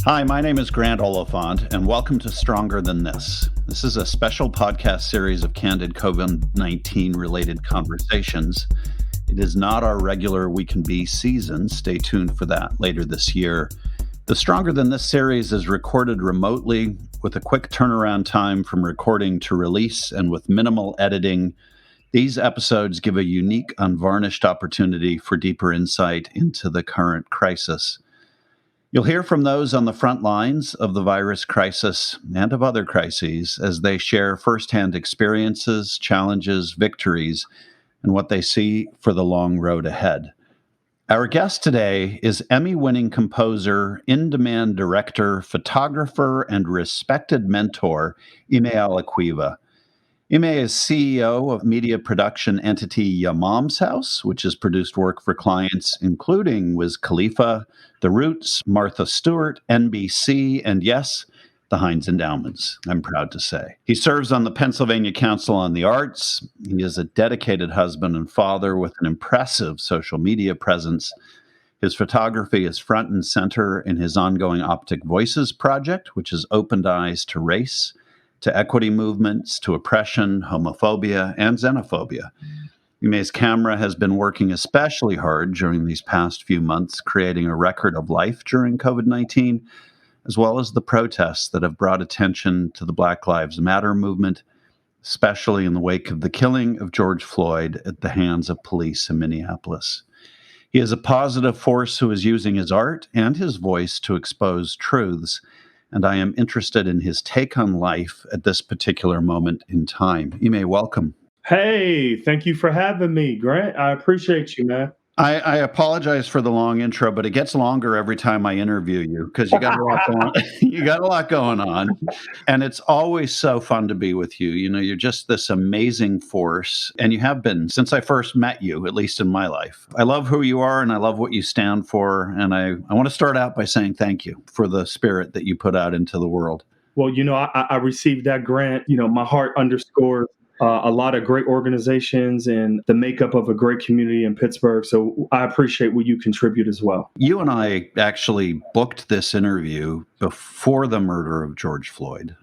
Hi, my name is Grant Oliphant, and welcome to Stronger Than This. This is a special podcast series of candid COVID-19 related conversations. It is not our regular We Can Be season. Stay tuned for that later this year. The Stronger Than This series is recorded remotely with a quick turnaround time from recording to release and with minimal editing. These episodes give a unique, unvarnished opportunity for deeper insight into the current crisis. You'll hear from those on the front lines of the virus crisis and of other crises as they share firsthand experiences, challenges, victories, and what they see for the long road ahead. Our guest today is Emmy-winning composer, in-demand director, photographer, and respected mentor, Emmai Alaquiva. Emmai is CEO of media production entity Ya Mom's House, which has produced work for clients including Wiz Khalifa, The Roots, Martha Stewart, NBC, and yes, the Heinz Endowments, I'm proud to say. He serves on the Pennsylvania Council on the Arts. He is a dedicated husband and father with an impressive social media presence. His photography is front and center in his ongoing Optic Voices project, which has opened eyes to race, to equity movements, to oppression, homophobia, and xenophobia. Emmai's camera has been working especially hard during these past few months, creating a record of life during COVID-19, as well as the protests that have brought attention to the Black Lives Matter movement, especially in the wake of the killing of George Floyd at the hands of police in Minneapolis. He is a positive force who is using his art and his voice to expose truths, and I am interested in his take on life at this particular moment in time. Emmai, welcome. Hey, thank you for having me, Grant. I appreciate you, man. I apologize for the long intro, but it gets longer every time I interview you because you got a lot going. You got a lot going on, and it's always so fun to be with you. You know, you're just this amazing force, and you have been since I first met you, at least in my life. I love who you are, and I love what you stand for, and I want to start out by saying thank you for the spirit that you put out into the world. Well, I received that grant. My heart underscores a lot of great organizations and the makeup of a great community in Pittsburgh. So I appreciate what you contribute as well. You and I actually booked this interview before the murder of George Floyd.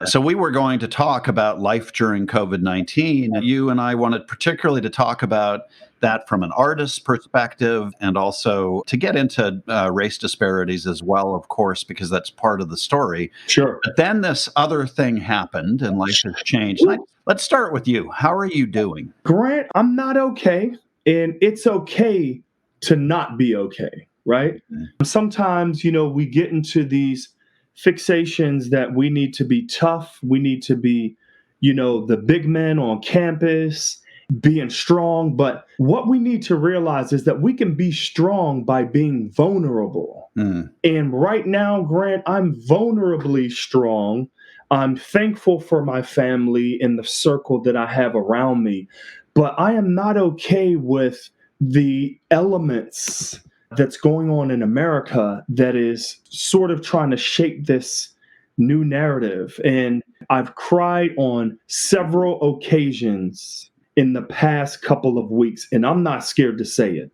So we were going to talk about life during COVID-19. And you and I wanted particularly to talk about that from an artist's perspective and also to get into race disparities as well, of course, because that's part of the story. Sure. But then this other thing happened and life has changed. Let's start with you. How are you doing? Grant, I'm not okay. And it's okay to not be okay, right? Sometimes, we get into these fixations that we need to be tough. We need to be, the big men on campus, being strong. But what we need to realize is that we can be strong by being vulnerable. And right now, Grant, I'm vulnerably strong. I'm thankful for my family and the circle that I have around me. But I am not okay with the elements that's going on in America that is sort of trying to shape this new narrative. And I've cried on several occasions in the past couple of weeks, and I'm not scared to say it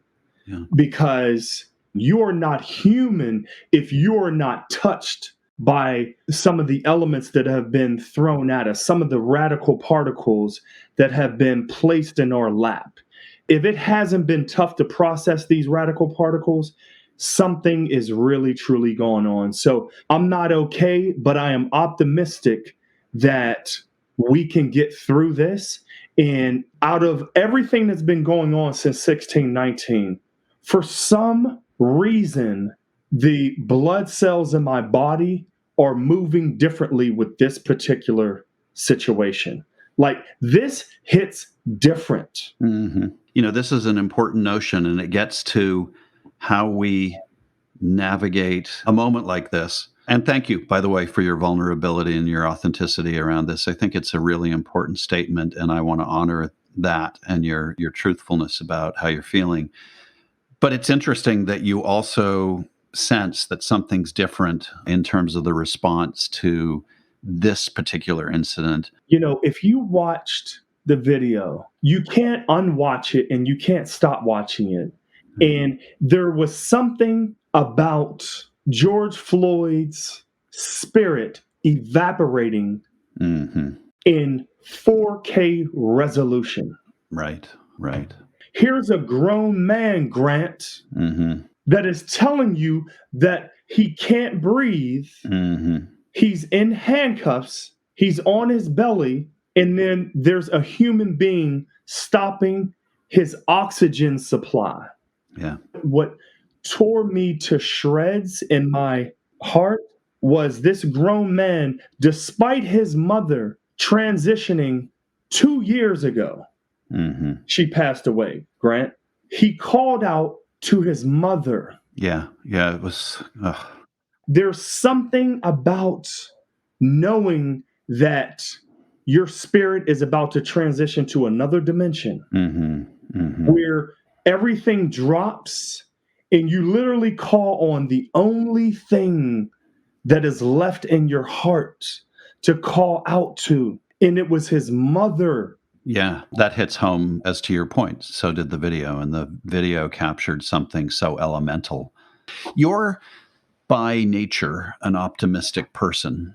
because you are not human if you are not touched by some of the elements that have been thrown at us, some of the radical particles that have been placed in our lap. If it hasn't been tough to process these radical particles, something is really, truly going on. So I'm not okay, but I am optimistic that we can get through this. And out of everything that's been going on since 1619, for some reason, the blood cells in my body are moving differently with this particular situation. Like this hits different. This is an important notion, and it gets to how we navigate a moment like this. And thank you, by the way, for your vulnerability and your authenticity around this. I think it's a really important statement, and I want to honor that and your truthfulness about how you're feeling. But it's interesting that you also sense that something's different in terms of the response to this particular incident. If you watched the video, you can't unwatch it and you can't stop watching it. And there was something about George Floyd's spirit evaporating Mm-hmm. in 4K resolution. Right. Right. Here's a grown man, Grant, Mm-hmm. that is telling you that he can't breathe. Mm-hmm. He's in handcuffs. He's on his belly. And then there's a human being stopping his oxygen supply. Yeah. What tore me to shreds in my heart was this grown man, despite his mother transitioning 2 years ago, Mm-hmm. she passed away, Grant. He called out to his mother. Yeah. Yeah. It was. There's something about knowing that your spirit is about to transition to another dimension Mm-hmm. Mm-hmm. where everything drops and you literally call on the only thing that is left in your heart to call out to. And it was his mother. Yeah, that hits home as to your point. So did the video, and the video captured something so elemental. You're by nature an optimistic person.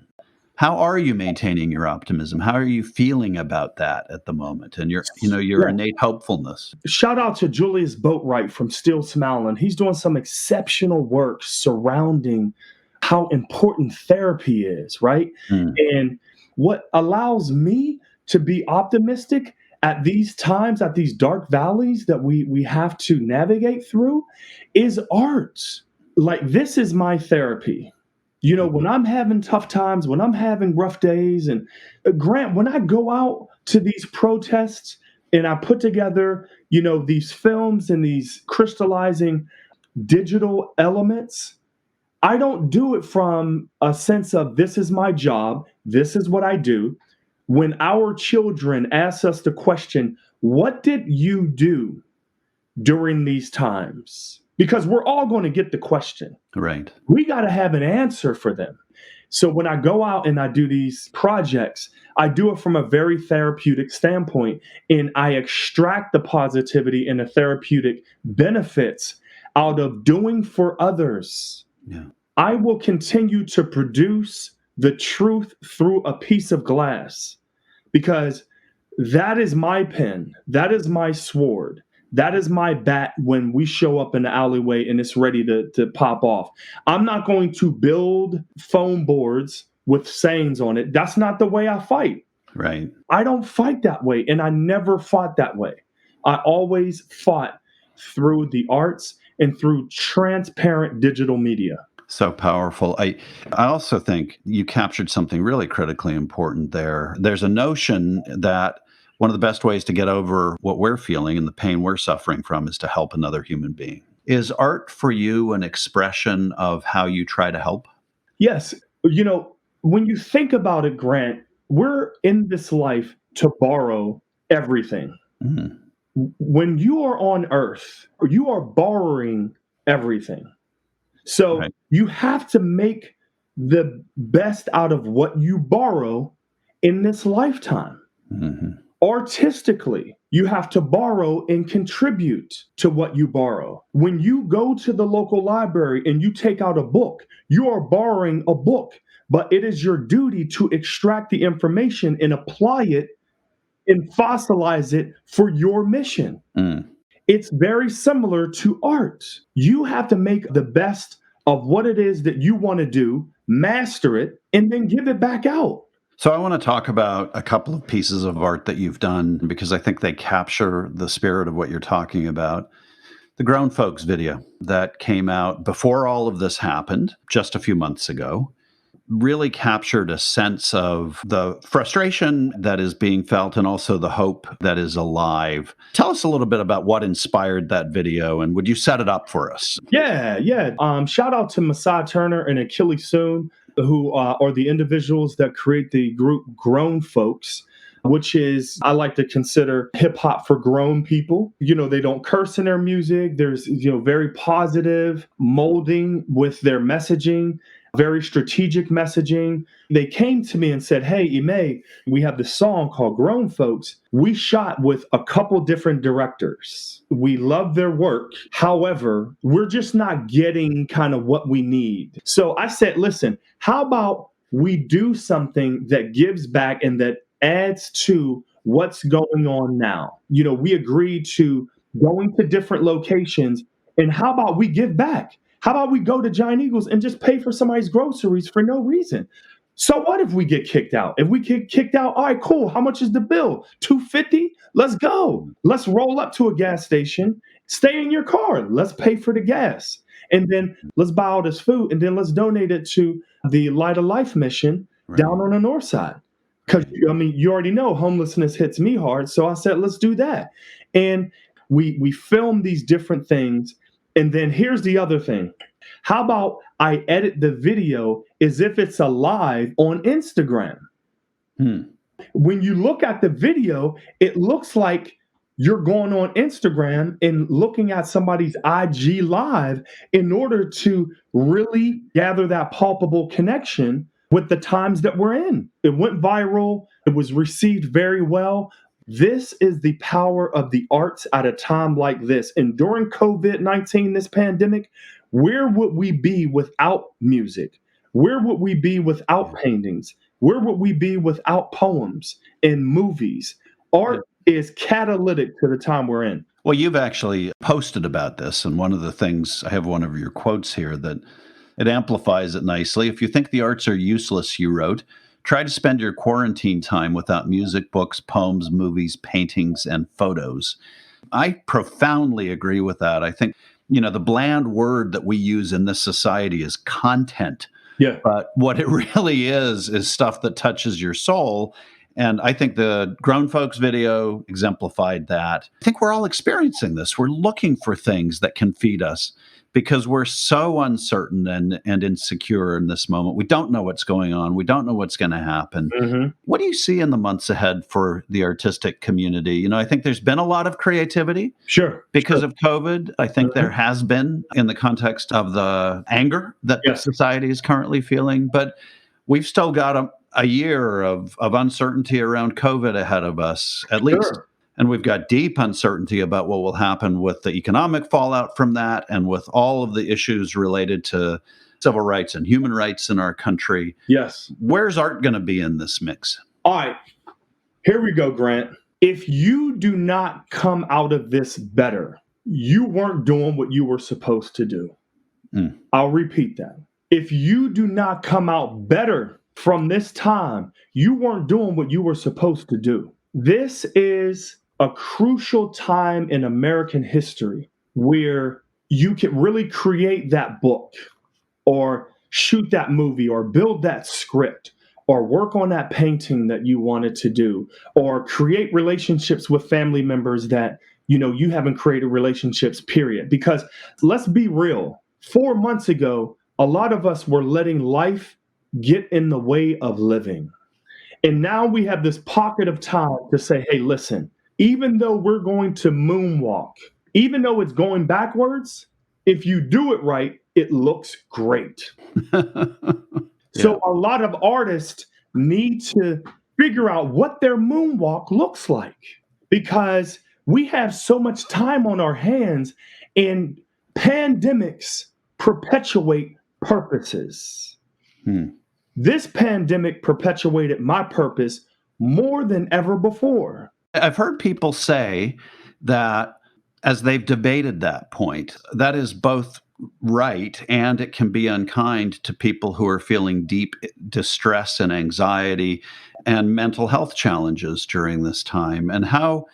How are you maintaining your optimism? How are you feeling about that at the moment? And your Yeah. innate hopefulness. Shout out to Julius Boatwright from Still Smiling. He's doing some exceptional work surrounding how important therapy is, right? Mm, And what allows me to be optimistic at these times, at these dark valleys that we have to navigate through, is art. Like, this is my therapy. When I'm having tough times, when I'm having rough days, and Grant, when I go out to these protests and I put together, these films and these crystallizing digital elements, I don't do it from a sense of this is my job, this is what I do. When our children ask us the question, what did you do during these times? Because we're all going to get the question. right. We got to have an answer for them. So when I go out and I do these projects, I do it from a very therapeutic standpoint, and I extract the positivity and the therapeutic benefits out of doing for others. Yeah. I will continue to produce the truth through a piece of glass, because that is my pen. That is my sword. That is my bat when we show up in the alleyway and it's ready to pop off. I'm not going to build foam boards with sayings on it. That's not the way I fight. Right. I don't fight that way, and I never fought that way. I always fought through the arts and through transparent digital media. So powerful. I also think you captured something really critically important there. There's a notion that one of the best ways to get over what we're feeling and the pain we're suffering from is to help another human being. Is art for you an expression of how you try to help? Yes. When you think about it, Grant, we're in this life to borrow everything. Mm, When you are on earth, you are borrowing everything. So right. you have to make the best out of what you borrow in this lifetime. Mm-hmm. Artistically, you have to borrow and contribute to what you borrow. When you go to the local library and you take out a book, you are borrowing a book, but it is your duty to extract the information and apply it and fossilize it for your mission. Mm. It's very similar to art. You have to make the best of what it is that you want to do, master it, and then give it back out. So I want to talk about a couple of pieces of art that you've done because I think they capture the spirit of what you're talking about. The Grown Folks video that came out before all of this happened, just a few months ago, really captured a sense of the frustration that is being felt and also the hope that is alive. Tell us a little bit about what inspired that video, and would you set it up for us? Yeah. Shout out to Masai Turner and Achilles Soon, who are the individuals that create the group Grown Folks, which is, I like to consider hip hop for grown people. They don't curse in their music. There's, very positive molding with their messaging. very strategic messaging. They came to me and said, hey, Emmai, we have this song called Grown Folks. We shot with a couple different directors. We love their work. However, we're just not getting kind of what we need. So I said, listen, how about we do something that gives back and that adds to what's going on now? We agreed to going to different locations, and how about we give back? How about we go to Giant Eagles and just pay for somebody's groceries for no reason? So what if we get kicked out? If we get kicked out, all right, cool. How much is the bill? $250? Let's go. Let's roll up to a gas station. Stay in your car. Let's pay for the gas. And then let's buy all this food, and then let's donate it to the Light of Life mission down on the north side. Because, you already know homelessness hits me hard. So I said, let's do that. And we filmed these different things. And then here's the other thing. How about I edit the video as if it's alive on Instagram? When you look at the video, it looks like you're going on Instagram and looking at somebody's IG live in order to really gather that palpable connection with the times that we're in. It went viral. It was received very well. This is the power of the arts at a time like this. And during COVID-19, this pandemic, where would we be without music? Where would we be without paintings? Where would we be without poems and movies? Art is catalytic to the time we're in. Well, you've actually posted about this. And one of the things, I have one of your quotes here that it amplifies it nicely. If you think the arts are useless, you wrote, try to spend your quarantine time without music, books, poems, movies, paintings, and photos. I profoundly agree with that. I think, the bland word that we use in this society is content. Yeah. But what it really is stuff that touches your soul. And I think the Grown Folks video exemplified that. I think we're all experiencing this. We're looking for things that can feed us because we're so uncertain and insecure in this moment. We don't know what's going on. We don't know what's going to happen. Mm-hmm. What do you see in the months ahead for the artistic community? I think there's been a lot of creativity. Sure. Because of COVID. I think there has been in the context of the anger that society is currently feeling. But we've still got a year of uncertainty around COVID ahead of us, at least. Sure. And we've got deep uncertainty about what will happen with the economic fallout from that and with all of the issues related to civil rights and human rights in our country. Yes. Where's art going to be in this mix? All right. Here we go, Grant. If you do not come out of this better, you weren't doing what you were supposed to do. I'll repeat that. If you do not come out better from this time, you weren't doing what you were supposed to do. This is a crucial time in American history where you can really create that book or shoot that movie or build that script or work on that painting that you wanted to do or create relationships with family members that, you haven't created relationships, period. Because let's be real, 4 months ago, a lot of us were letting life get in the way of living. And now we have this pocket of time to say, hey, listen, even though we're going to moonwalk, even though it's going backwards, if you do it right, it looks great. So a lot of artists need to figure out what their moonwalk looks like because we have so much time on our hands and pandemics perpetuate purposes. This pandemic perpetuated my purpose more than ever before. I've heard people say that as they've debated that point, that is both right and it can be unkind to people who are feeling deep distress and anxiety and mental health challenges during this time. And how,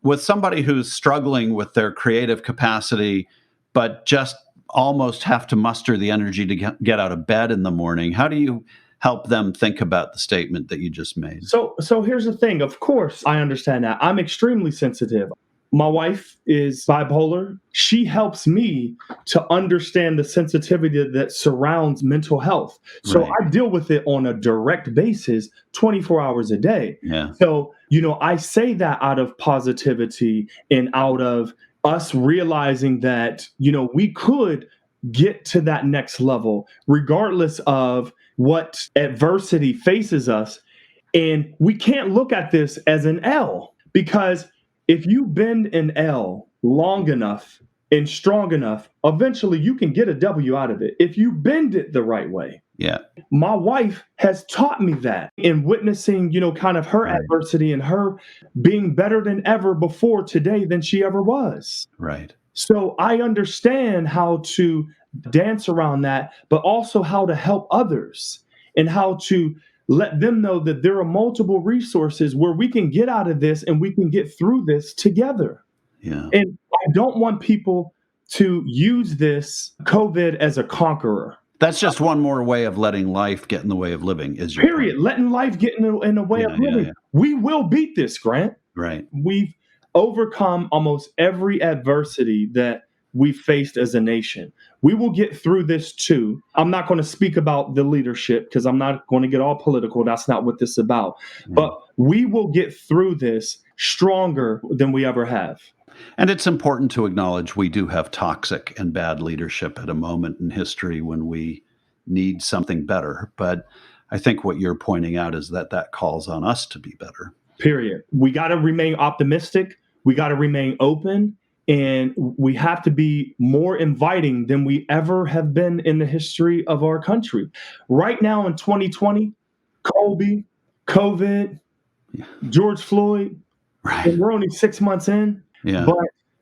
with somebody who's struggling with their creative capacity, but just almost have to muster the energy to get out of bed in the morning, how do you help them think about the statement that you just made? So here's the thing. Of course, I understand that. I'm extremely sensitive. My wife is bipolar. She helps me to understand the sensitivity that surrounds mental health. So I deal with it on a direct basis, 24 hours a day. Yeah. So, I say that out of positivity and out of us realizing that, we could get to that next level, regardless of what adversity faces us. And we can't look at this as an L, because if you bend an L long enough and strong enough, eventually you can get a W out of it if you bend it the right way. Yeah. My wife has taught me that in witnessing, kind of her Right. adversity and her being better than ever before today than she ever was. Right. So I understand how to dance around that, but also how to help others and how to let them know that there are multiple resources where we can get out of this and we can get through this together. Yeah. And I don't want people to use this COVID as a conqueror. That's just one more way of letting life get in the way of living, is your Period. point. Letting life get in the way of living. Yeah. We will beat this, Grant. Right. We've overcome almost every adversity that we faced as a nation. We will get through this too. I'm not going to speak about the leadership because I'm not going to get all political. That's not what this is about. But we will get through this stronger than we ever have. And it's important to acknowledge we do have toxic and bad leadership at a moment in history when we need something better. But I think what you're pointing out is that calls on us to be better. Period. We got to remain optimistic. We got to remain open. And we have to be more inviting than we ever have been in the history of our country. Right now in 2020, Kobe, COVID, George Floyd, Right. and we're only 6 months in. Yeah. But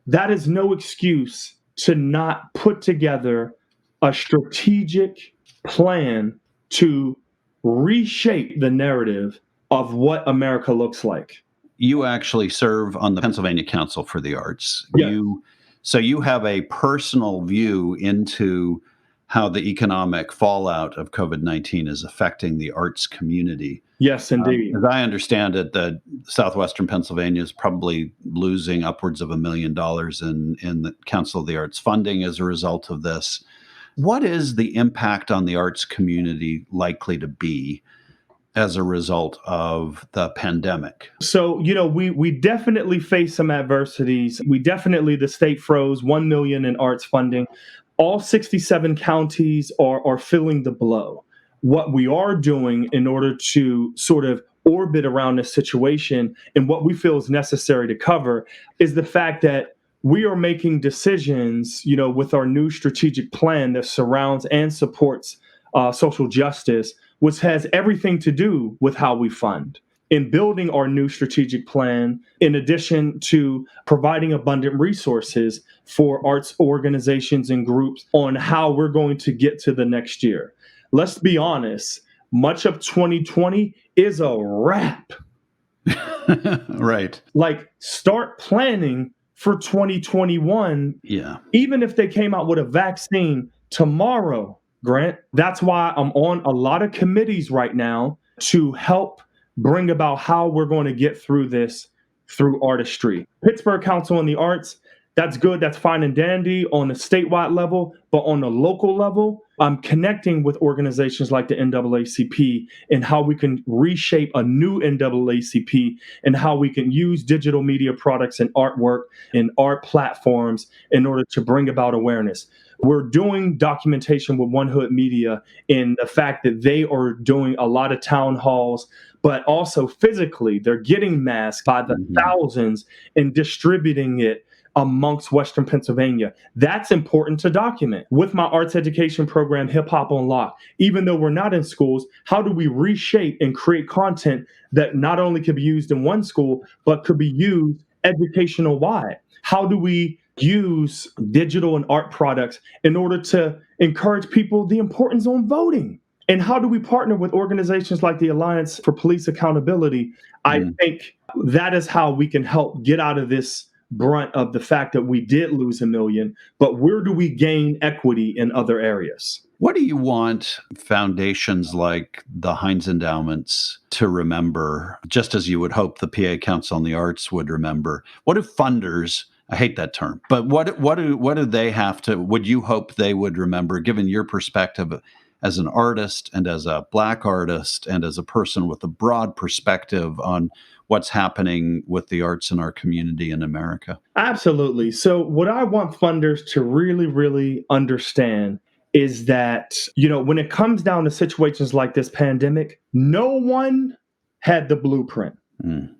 that is no excuse to not put together a strategic plan to reshape the narrative of what America looks like. You actually serve on the Pennsylvania Council for the Arts. Yeah. So you have a personal view into how the economic fallout of COVID-19 is affecting the arts community. Yes, indeed. As I understand it, the southwestern Pennsylvania is probably losing upwards of $1 million in the Council of the Arts funding as a result of this. What is the impact on the arts community likely to be as a result of the pandemic? So, we definitely face some adversities. The state froze 1 million in arts funding. All 67 counties are feeling the blow. What we are doing in order to sort of orbit around this situation and what we feel is necessary to cover is the fact that we are making decisions, with our new strategic plan that surrounds and supports social justice, which has everything to do with how we fund. In building our new strategic plan, in addition to providing abundant resources for arts organizations and groups on how we're going to get to the next year. Let's be honest, much of 2020 is a wrap. Right. Like, start planning for 2021. Yeah. Even if they came out with a vaccine tomorrow, Grant, that's why I'm on a lot of committees right now to help bring about how we're going to get through this through artistry. Pittsburgh Council on the Arts, that's good. That's fine and dandy on a statewide level. But on the local level, I'm connecting with organizations like the NAACP and how we can reshape a new NAACP and how we can use digital media products and artwork and art platforms in order to bring about awareness. We're doing documentation with One Hood Media in the fact that they are doing a lot of town halls, but also physically, they're getting masks by the thousands and distributing it amongst Western Pennsylvania. That's important to document. With my arts education program, Hip Hop on Lock, even though we're not in schools, how do we reshape and create content that not only could be used in one school, but could be used educational wide? How do we use digital and art products in order to encourage people the importance on voting? And how do we partner with organizations like the Alliance for Police Accountability? I think that is how we can help get out of this brunt of the fact that we did lose 1 million, but where do we gain equity in other areas? What do you want foundations like the Heinz Endowments to remember, just as you would hope the PA Council on the Arts would remember? What do funders, I hate that term, but what do they have to, would you hope they would remember, given your perspective as an artist and as a Black artist and as a person with a broad perspective on what's happening with the arts in our community in America? Absolutely. So what I want funders to really, really understand is that, when it comes down to situations like this pandemic, no one had the blueprint. Mm.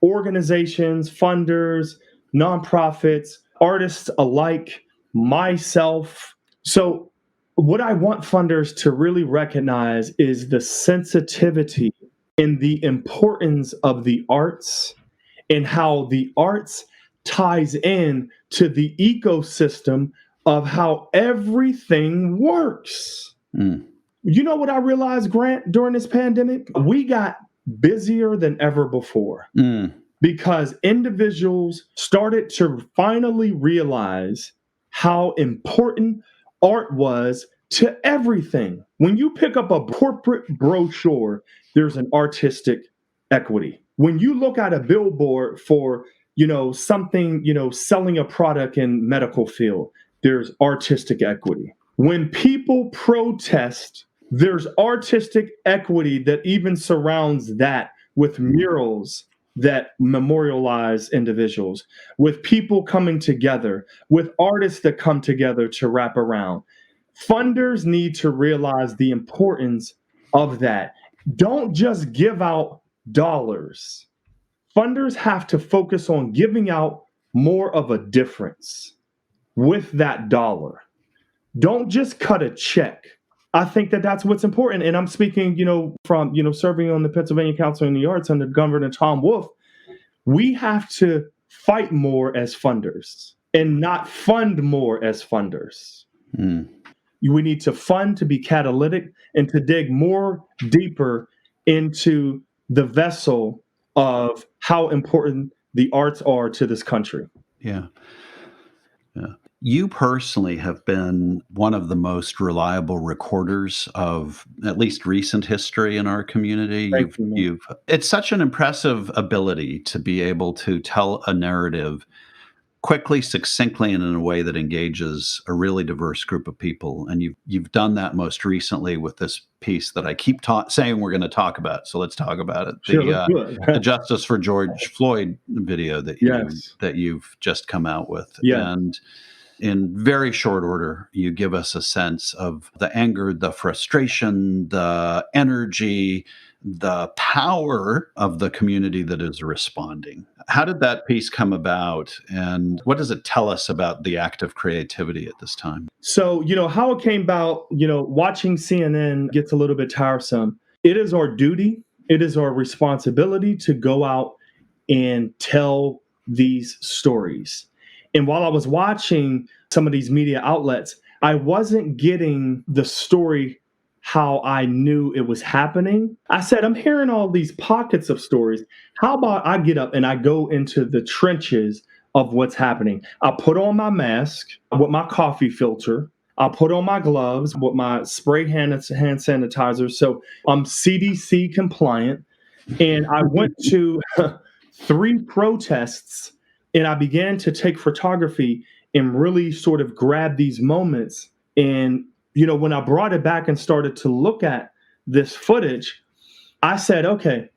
Organizations, funders, nonprofits, artists alike, myself. So what I want funders to really recognize is the sensitivity and the importance of the arts and how the arts ties in to the ecosystem of how everything works. Mm. You know what I realized, Grant, during this pandemic? We got busier than ever before because individuals started to finally realize how important art was to everything. When you pick up a corporate brochure, there's an artistic equity. When you look at a billboard for, something, selling a product in medical field, there's artistic equity. When people protest, there's artistic equity that even surrounds that with murals that memorialize individuals, with people coming together, with artists that come together to wrap around. Funders need to realize the importance of that. Don't just give out dollars. Funders have to focus on giving out more of a difference with that dollar. Don't just cut a check. I think that that's what's important. And I'm speaking, from, serving on the Pennsylvania Council on the Arts under Governor Tom Wolf. We have to fight more as funders and not fund more as funders. We need to fund to be catalytic and to dig more deeper into the vessel of how important the arts are to this country. Yeah. You personally have been one of the most reliable recorders of at least recent history in our community. Thank you. It's such an impressive ability to be able to tell a narrative quickly, succinctly, and in a way that engages a really diverse group of people. And you've done that most recently with this piece that I keep saying we're going to talk about. So let's talk about it. Sure, the Justice for George Floyd video that you've just come out with. Yeah. And in very short order, you give us a sense of the anger, the frustration, the energy, the power of the community that is responding. How did that piece come about, and what does it tell us about the act of creativity at this time? So, how it came about, watching CNN gets a little bit tiresome. It is our duty, it is our responsibility to go out and tell these stories. And while I was watching some of these media outlets, I wasn't getting the story how I knew it was happening. I said, I'm hearing all these pockets of stories. How about I get up and I go into the trenches of what's happening? I'll put on my mask with my coffee filter. I'll put on my gloves with my spray hand sanitizer. So I'm CDC compliant. And I went to 3 protests and I began to take photography and really sort of grab these moments. And, when I brought it back and started to look at this footage, I said, okay,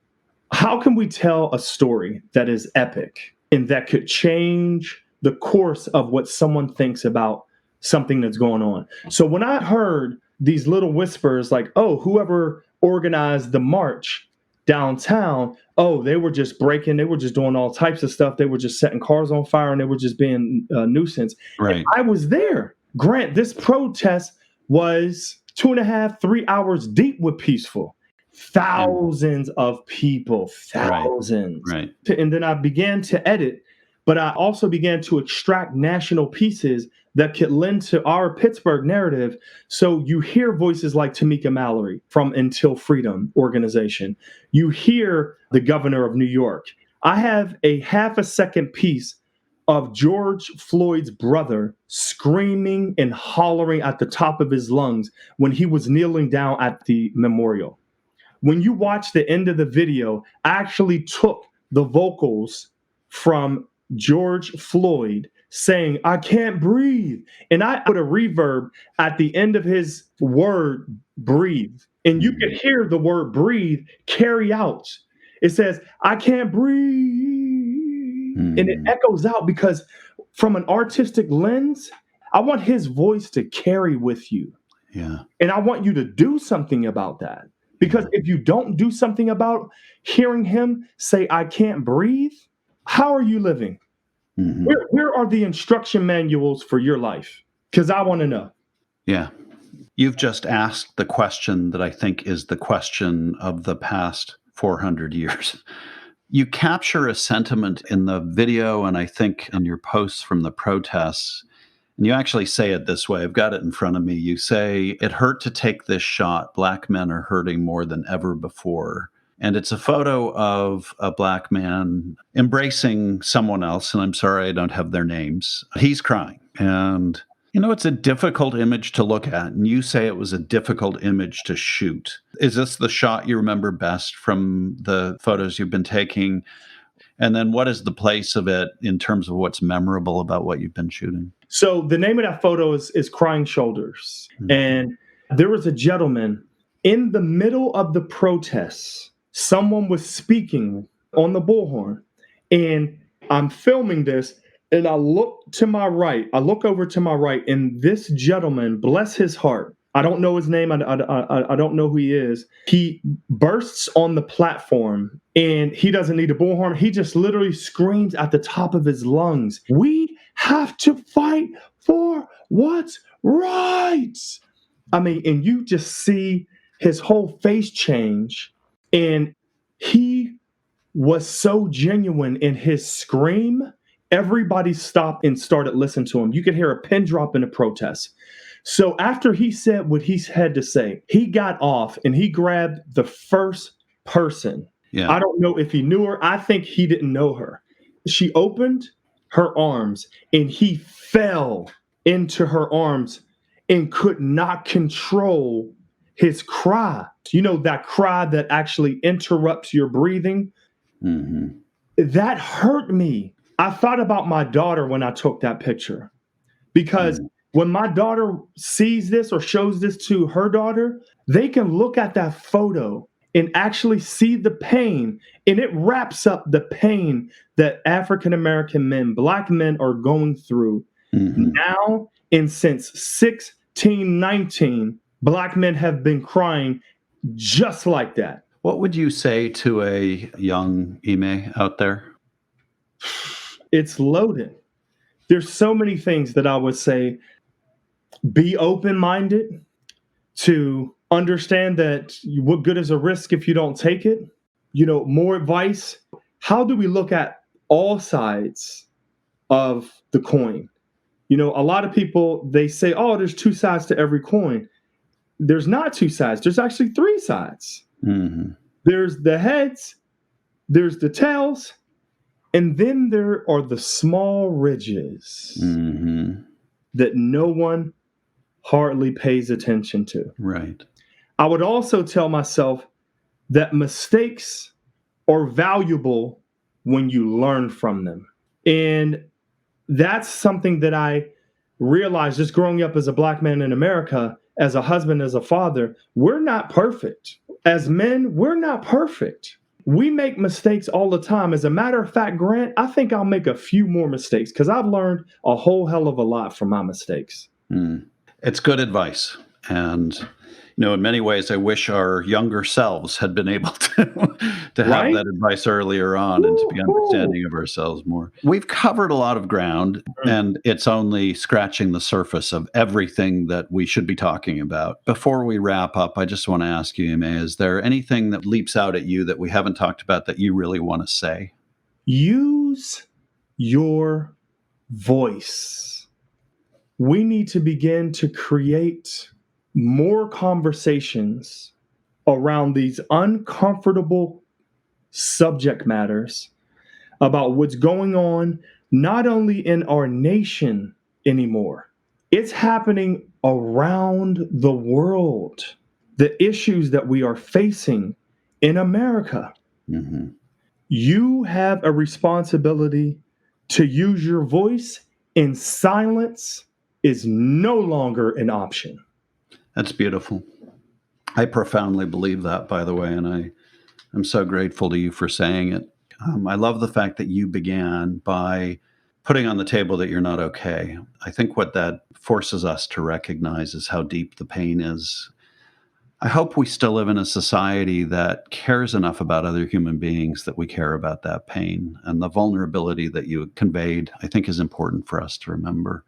how can we tell a story that is epic and that could change the course of what someone thinks about something that's going on? So when I heard these little whispers like, oh, whoever organized the march downtown, oh, they were just breaking, they were just doing all types of stuff. They were just setting cars on fire and they were just being a nuisance. Right. And I was there. Grant, this protest was 2.5, 3 hours deep with peaceful. Thousands of people, thousands. Right. And then I began to edit, but I also began to extract national pieces that could lend to our Pittsburgh narrative. So you hear voices like Tamika Mallory from Until Freedom organization. You hear the governor of New York. I have a half a second piece of George Floyd's brother screaming and hollering at the top of his lungs when he was kneeling down at the memorial. When you watch the end of the video, I actually took the vocals from George Floyd saying, I can't breathe. And I put a reverb at the end of his word, breathe. And you can hear the word breathe carry out. It says, I can't breathe. And it echoes out because from an artistic lens, I want his voice to carry with you. Yeah. And I want you to do something about that. Because if you don't do something about hearing him say, I can't breathe, how are you living? Where are the instruction manuals for your life? Because I want to know. Yeah. You've just asked the question that I think is the question of the past 400 years. You capture a sentiment in the video, and I think in your posts from the protests, and you actually say it this way. I've got it in front of me. You say, it hurt to take this shot. Black men are hurting more than ever before. And it's a photo of a Black man embracing someone else. And I'm sorry, I don't have their names. He's crying. And, it's a difficult image to look at. And you say it was a difficult image to shoot. Is this the shot you remember best from the photos you've been taking? And then what is the place of it in terms of what's memorable about what you've been shooting? So the name of that photo is Crying Shoulders. And there was a gentleman in the middle of the protests. Someone was speaking on the bullhorn. And I'm filming this. And I look to my right. I look over to my right. And this gentleman, bless his heart, I don't know his name. I don't know who he is. He bursts on the platform and he doesn't need a bullhorn. He just literally screams at the top of his lungs, we have to fight for what's right. I mean, and you just see his whole face change. And he was so genuine in his scream. Everybody stopped and started listening to him. You could hear a pin drop in the protest. So after he said what he had to say, he got off and he grabbed the first person. Yeah. I don't know if he knew her. I think he didn't know her. She opened her arms and he fell into her arms and could not control his cry. That cry that actually interrupts your breathing? That hurt me. I thought about my daughter when I took that picture because when my daughter sees this or shows this to her daughter, they can look at that photo and actually see the pain. And it wraps up the pain that African-American men, Black men are going through now. And since 1619, Black men have been crying just like that. What would you say to a young Emmai out there? It's loaded. There's so many things that I would say. Be open-minded to understand that what good is a risk if you don't take it. More advice. How do we look at all sides of the coin? A lot of people, they say, oh, there's two sides to every coin. There's not two sides. There's actually three sides. There's the heads, there's the tails, and then there are the small ridges that no one hardly pays attention to. Right. I would also tell myself that mistakes are valuable when you learn from them. And that's something that I realized just growing up as a Black man in America, as a husband, as a father. We're not perfect. As men, we're not perfect. We make mistakes all the time. As a matter of fact, Grant, I think I'll make a few more mistakes because I've learned a whole hell of a lot from my mistakes. It's good advice. And, in many ways, I wish our younger selves had been able to have that advice earlier on and to be understanding of ourselves more. We've covered a lot of ground, and it's only scratching the surface of everything that we should be talking about. Before we wrap up, I just want to ask you, Emmai, is there anything that leaps out at you that we haven't talked about that you really want to say? Use your voice. We need to begin to create more conversations around these uncomfortable subject matters about what's going on, not only in our nation anymore. It's happening around the world. The issues that we are facing in America. You have a responsibility to use your voice and silence is no longer an option. That's beautiful. I profoundly believe that, by the way, and I'm so grateful to you for saying it. I love the fact that you began by putting on the table that you're not okay. I think what that forces us to recognize is how deep the pain is. I hope we still live in a society that cares enough about other human beings that we care about that pain. And the vulnerability that you conveyed, I think, is important for us to remember.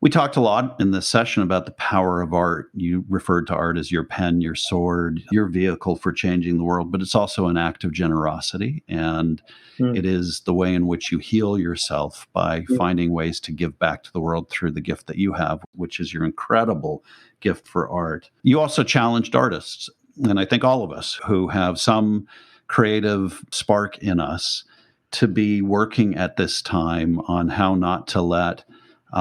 We talked a lot in this session about the power of art. You referred to art as your pen, your sword, your vehicle for changing the world, but it's also an act of generosity. And it is the way in which you heal yourself by finding ways to give back to the world through the gift that you have, which is your incredible gift for art. You also challenged artists, and I think all of us who have some creative spark in us, to be working at this time on how not to let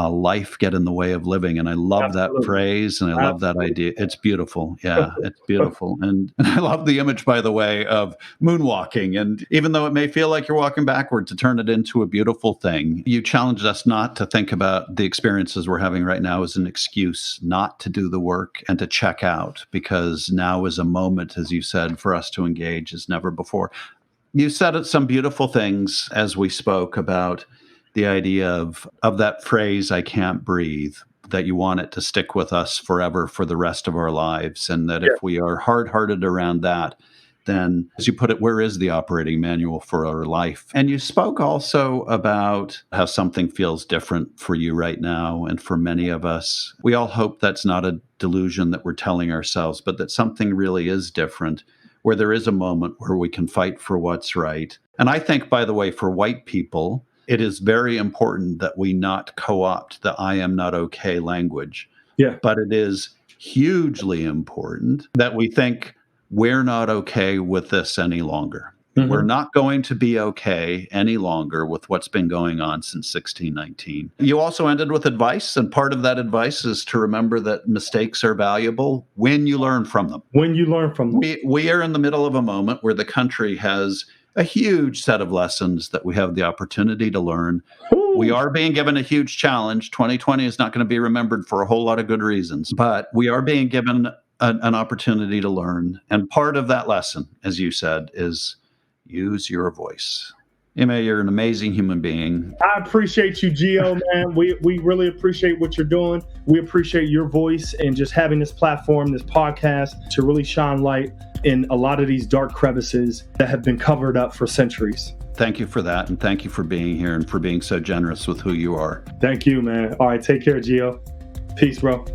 life get in the way of living. And I love that phrase, and I love that idea. It's beautiful. Yeah, it's beautiful. And I love the image, by the way, of moonwalking. And even though it may feel like you're walking backward, to turn it into a beautiful thing. You challenged us not to think about the experiences we're having right now as an excuse not to do the work and to check out, because now is a moment, as you said, for us to engage as never before. You said some beautiful things as we spoke about the idea of that phrase, I can't breathe, that you want it to stick with us forever for the rest of our lives. And that if we are hard-hearted around that, then, as you put it, where is the operating manual for our life? And you spoke also about how something feels different for you right now. And for many of us, we all hope that's not a delusion that we're telling ourselves, but that something really is different, where there is a moment where we can fight for what's right. And I think, by the way, for white people, it is very important that we not co-opt the I am not okay language. Yeah. But it is hugely important that we think we're not okay with this any longer. Mm-hmm. We're not going to be okay any longer with what's been going on since 1619. You also ended with advice, and part of that advice is to remember that mistakes are valuable when you learn from them. When you learn from them. We are in the middle of a moment where the country has a huge set of lessons that we have the opportunity to learn. Ooh. We are being given a huge challenge. 2020 is not going to be remembered for a whole lot of good reasons, but we are being given an opportunity to learn. And part of that lesson, as you said, is use your voice. Emmai, you're an amazing human being. I appreciate you, Gio, man. We really appreciate what you're doing. We appreciate your voice and just having this platform, this podcast, to really shine light in a lot of these dark crevices that have been covered up for centuries. Thank you for that. And thank you for being here and for being so generous with who you are. Thank you, man. All right. Take care, Gio. Peace, bro.